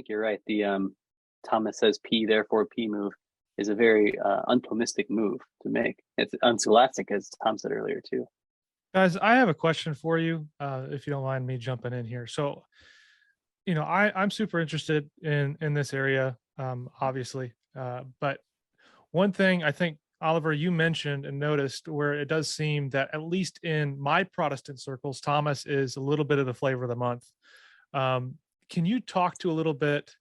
think you're right. The Thomas says P, therefore P move is a very unplomistic move to make. It's unscholastic, as Tom said earlier too. Guys, I have a question for you, if you don't mind me jumping in here. So, I'm super interested in this area, obviously. But one thing I think, Oliver, you mentioned and noticed where it does seem that at least in my Protestant circles, Thomas is a little bit of the flavor of the month. Can you talk to a little bit,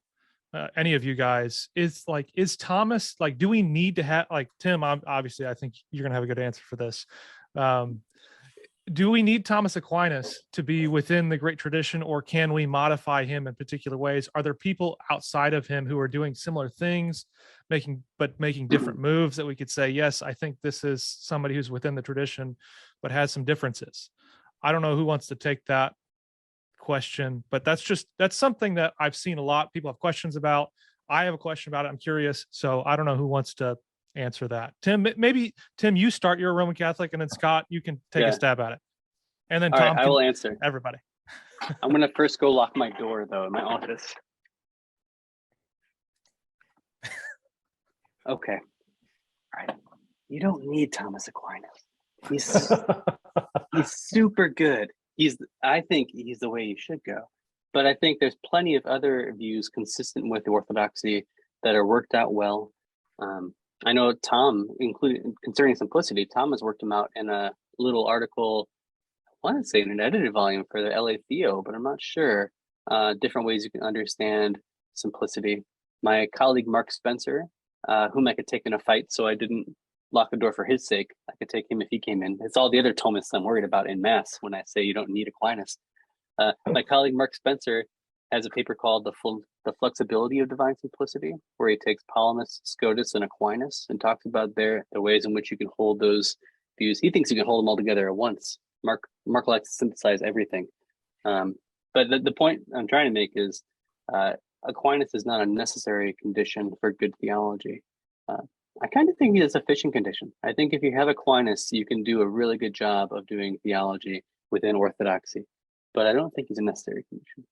any of you guys, is Thomas, like, do we need to have, like, Tim, obviously, I think you're going to have a good answer for this. Do we need Thomas Aquinas to be within the great tradition, or can we modify him in particular ways? Are there people outside of him who are doing similar things, making different moves that we could say, yes, I think this is somebody who's within the tradition, but has some differences? I don't know who wants to take that question, but that's something that I've seen a lot. People have questions about. I have a question about it. I'm curious. So I don't know who wants to answer that. Tim, maybe Tim, you start. You're a Roman Catholic, and then Scott, you can take a stab at it. And then All Tom, right, I will answer. Everybody. I'm going to first go lock my door, though, in my office. Okay. All right. You don't need Thomas Aquinas. He's super good. I think he's the way you should go. But I think there's plenty of other views consistent with the orthodoxy that are worked out well. I know Tom, including concerning simplicity, Tom has worked them out in a little article, I want to say in an edited volume for the LA Theo, but I'm not sure. Different ways you can understand simplicity. My colleague, Mark Spencer, whom I could take in a fight, so I didn't lock the door for his sake. I could take him if he came in. It's all the other Thomists I'm worried about in Mass when I say you don't need Aquinas. My colleague, Mark Spencer, has a paper called The Flexibility of Divine Simplicity, where he takes Palamas, Scotus, and Aquinas and talks about the ways in which you can hold those views. He thinks you can hold them all together at once. Mark likes to synthesize everything. But the point I'm trying to make is Aquinas is not a necessary condition for good theology. I kind of think he's a sufficient condition. I think if you have Aquinas, you can do a really good job of doing theology within orthodoxy. But I don't think he's a necessary condition.